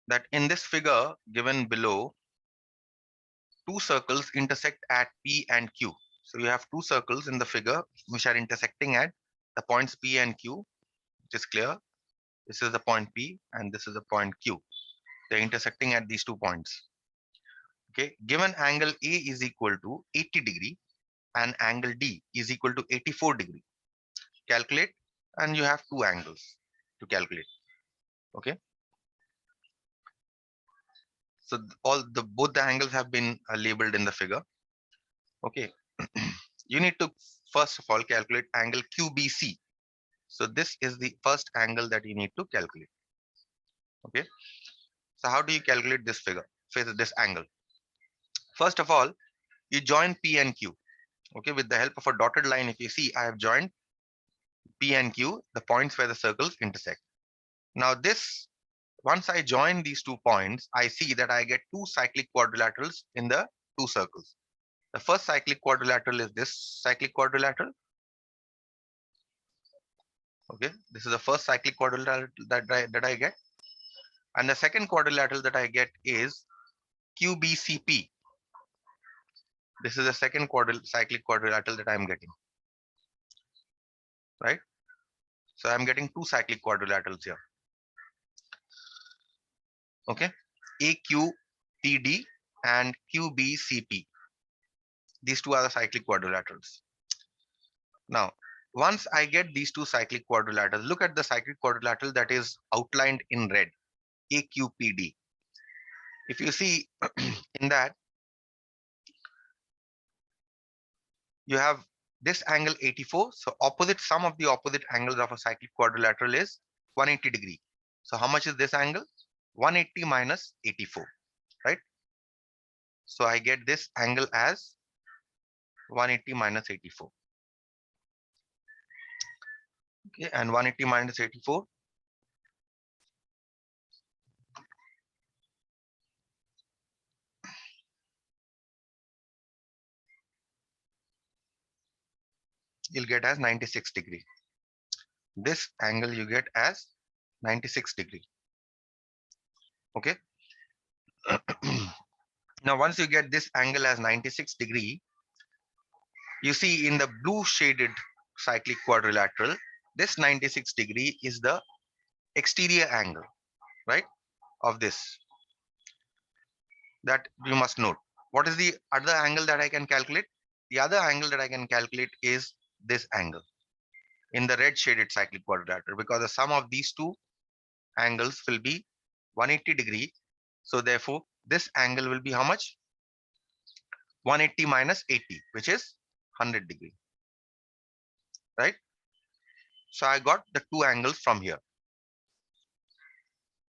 that in this figure given below, two circles intersect at P and Q. So you have two circles in the figure which are intersecting at the points P and Q, which is clear. This is the point P and this is the point Q. They're intersecting at these 2 points. Okay, given angle A is equal to 80 degree and angle D is equal to 84 degree. Calculate, and you have two angles to calculate. Okay, so both the angles have been labeled in the figure. Okay, you need to first of all calculate angle QBC. So this is the first angle that you need to calculate. Okay, so how do you calculate this figure, this angle? First of all, you join P and Q. Okay, with the help of a dotted line, if you see, I have joined P and Q, the points where the circles intersect. Now this, once I join these 2 points, I see that I get two cyclic quadrilaterals in the two circles. The first cyclic quadrilateral is this cyclic quadrilateral. Okay, this is the first cyclic quadrilateral that I get. And the second quadrilateral that I get is QBCP. This is the second cyclic quadrilateral that I'm getting. Right? So I'm getting two cyclic quadrilaterals here. Okay, AQPD and QBCP. These two are the cyclic quadrilaterals. Now, once I get these two cyclic quadrilaterals, look at the cyclic quadrilateral that is outlined in red, AQPD. If you see in that, you have this angle 84. So sum of the opposite angles of a cyclic quadrilateral is 180 degree. So how much is this angle? 180 minus 84, right? So I get this angle as 180 minus 84. Okay, and 180 minus 84. You'll get as 96 degree. This angle you get as 96 degree. Okay. Now, once you get this angle as 96 degree, you see in the blue shaded cyclic quadrilateral, this 96 degree is the exterior angle, right, of this. That you must note. What is the other angle that I can calculate? The other angle that I can calculate is this angle in the red shaded cyclic quadrilateral, because the sum of these two angles will be 180 degree. So therefore, this angle will be how much? 180 minus 80, which is 100 degree, right? So I got the two angles from here.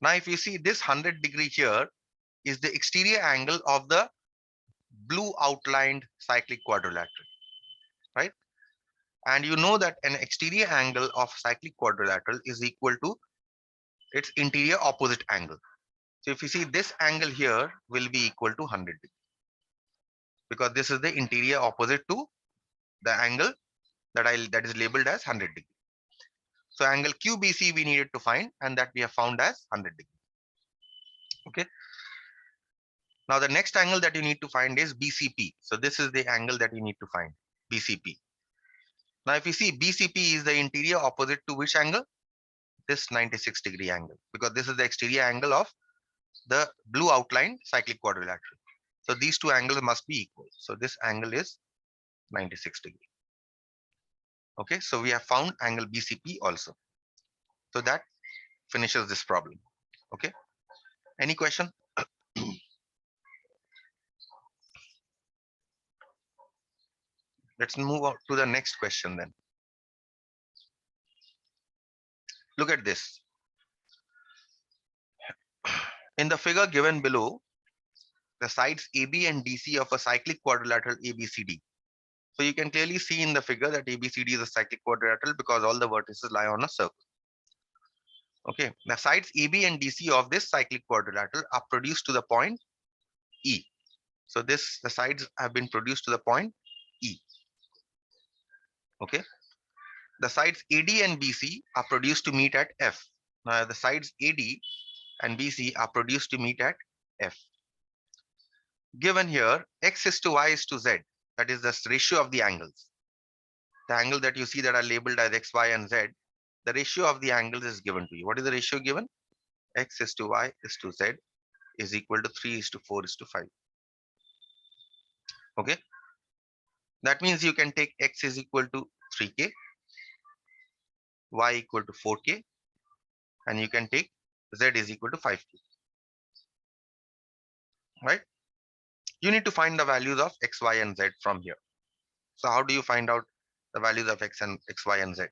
Now, if you see this 100 degree here is the exterior angle of the blue outlined cyclic quadrilateral, right? And you know that an exterior angle of cyclic quadrilateral is equal to its interior opposite angle. So if you see, this angle here will be equal to 100 degree, because this is the interior opposite to the angle that is labeled as 100 degree. So angle QBC we needed to find, and that we have found as 100 degree. Okay. Now the next angle that you need to find is BCP. So this is the angle that you need to find, BCP. Now if you see, BCP is the interior opposite to which angle? This 96 degree angle, because this is the exterior angle of the blue outlined cyclic quadrilateral. So these two angles must be equal. So this angle is 96 degree. Okay, so we have found angle BCP also. So that finishes this problem. Okay, any question? Let's move on to the next question then. Look at this. In the figure given below, the sides AB and DC of a cyclic quadrilateral ABCD. So you can clearly see in the figure that ABCD is a cyclic quadrilateral because all the vertices lie on a circle. Okay, the sides AB and DC of this cyclic quadrilateral are produced to the point E. So the sides have been produced to the point E. Okay, the sides AD and BC are produced to meet at F. Now the sides AD and BC are produced to meet at F. Given here, X is to Y is to Z. That is the ratio of the angles. The angle that you see that are labeled as X, Y, and Z, the ratio of the angles is given to you. What is the ratio given? X is to Y is to Z is equal to 3 is to 4 is to 5. Okay. That means you can take X is equal to 3K, Y equal to 4K, and you can take Z is equal to 5K. Right? You need to find the values of X, Y, and Z from here. So how do you find out the values of X, Y, and Z?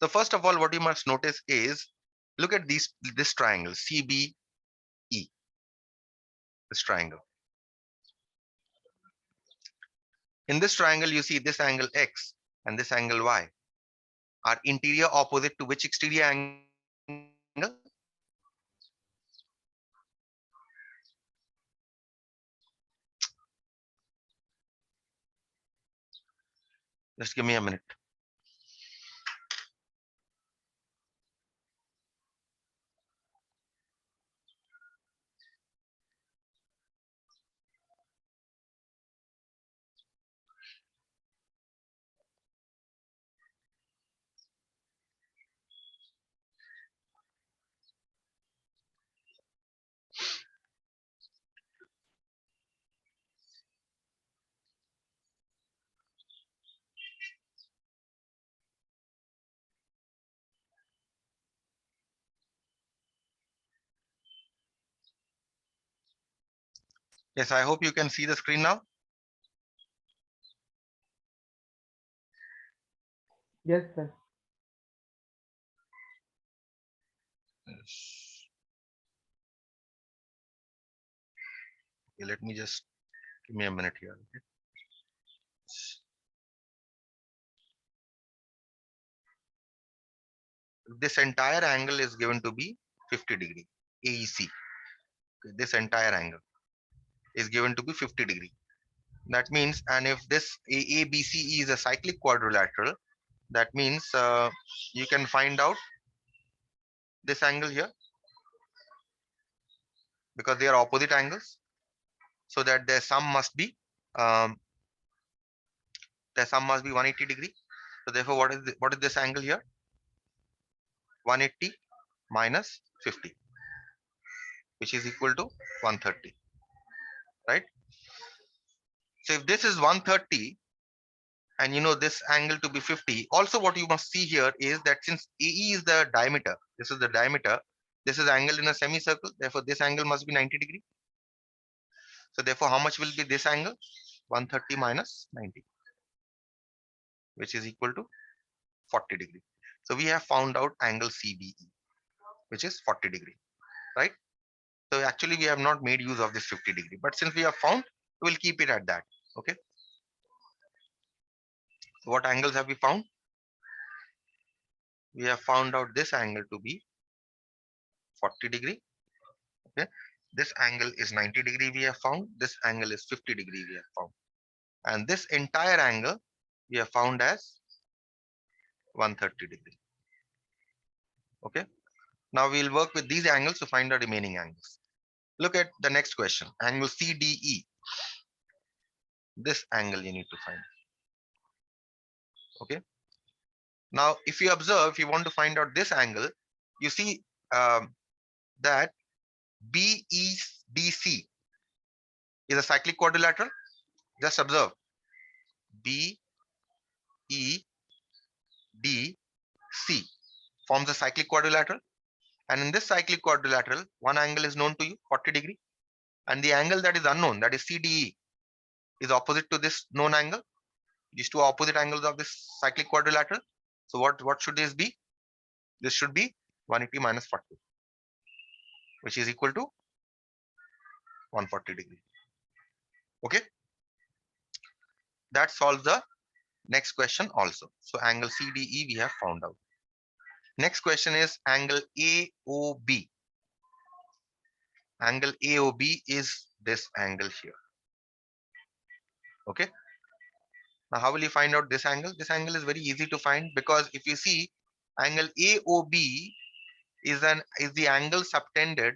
So first of all, what you must notice is, look at this triangle, CBE, this triangle. In this triangle, you see this angle X and this angle Y are interior opposite to which exterior angle? Just give me a minute. Yes, I hope you can see the screen now. Yes, sir. Yes. Okay, let me just give me a minute here. Okay. This entire angle is given to be 50 degree AEC. Okay, this entire angle is given to be 50 degree. That means, and if this AABCE is a cyclic quadrilateral, that means you can find out this angle here because they are opposite angles, so that their sum must be um, 180 degree. So therefore, what is this angle here? 180 minus 50, which is equal to 130, right? So if this is 130 and you know this angle to be 50, also what you must see here is that since AE is the diameter, this is the diameter, this is angle in a semicircle, therefore this angle must be 90 degree. So therefore, how much will be this angle? 130 minus 90, which is equal to 40 degree. So we have found out angle CBE, which is 40 degree, right? So actually we have not made use of this 50 degree, but since we have found, we will keep it at that. Okay. So what angles have we found? We have found out this angle to be 40 degree. Okay. This angle is 90 degree we have found. This angle is 50 degree we have found. And this entire angle we have found as 130 degree. Okay. Now we'll work with these angles to find the remaining angles. Look at the next question. Angle CDE. This angle you need to find. Okay. Now, if you observe, if you want to find out this angle, you see that BEDC is a cyclic quadrilateral. Just observe. BEDC forms a cyclic quadrilateral. And in this cyclic quadrilateral, one angle is known to you, 40 degree. And the angle that is unknown, that is CDE, is opposite to this known angle. These two are opposite angles of this cyclic quadrilateral. So what should this be? This should be 180 minus 40, which is equal to 140 degree. Okay. That solves the next question also. So angle CDE we have found out. Next question is angle AOB. Angle AOB is this angle here. Okay. Now how will you find out this angle? This angle is very easy to find because if you see angle AOB is the angle subtended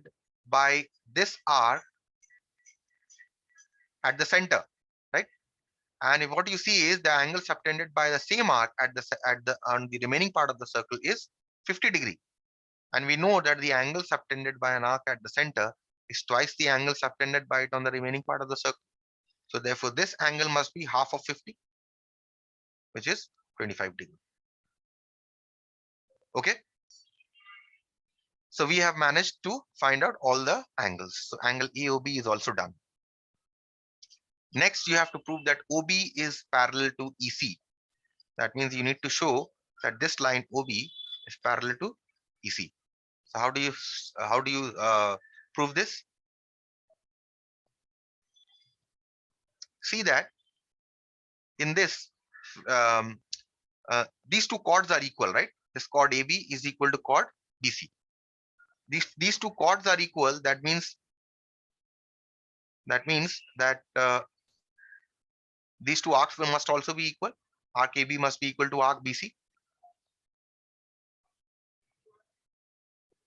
by this arc at the center, right? And what you see is the angle subtended by the same arc on the remaining part of the circle is 50 degree. And we know that the angle subtended by an arc at the center is twice the angle subtended by it on the remaining part of the circle. So therefore, this angle must be half of 50, which is 25 degree. Okay. So we have managed to find out all the angles. So angle AOB is also done. Next, you have to prove that OB is parallel to EC. That means you need to show that this line OB is parallel to EC. So how do you prove this? See that in this these two chords are equal, right? This chord AB is equal to chord BC. These two chords are equal. That means that these two arcs must also be equal. Arc AB must be equal to arc BC.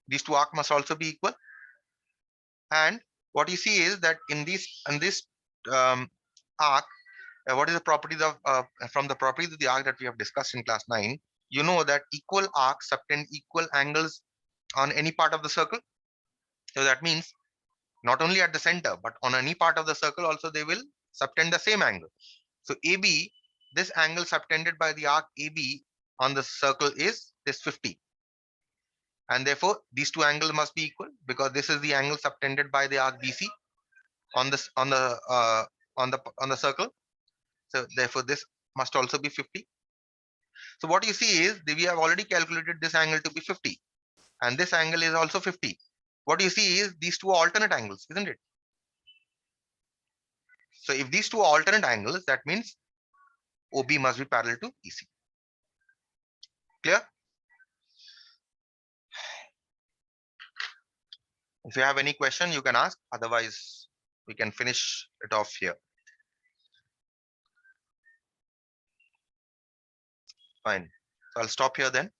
These two arcs must also be equal. And what you see is that in this arc, what is the properties of from the properties of the arc that we have discussed in class 9? You know that equal arcs subtend equal angles on any part of the circle. So that means not only at the center, but on any part of the circle also they will subtend the same angle. So AB, this angle subtended by the arc AB on the circle is this 50. And therefore, these two angles must be equal because this is the angle subtended by the arc BC on the circle. So therefore, this must also be 50. So what you see is we have already calculated this angle to be 50, and this angle is also 50. What you see is these two are alternate angles, isn't it? So if these two are alternate angles, that means OB must be parallel to EC. Clear? If you have any question, you can ask. Otherwise, we can finish it off here. Fine. So I'll stop here then.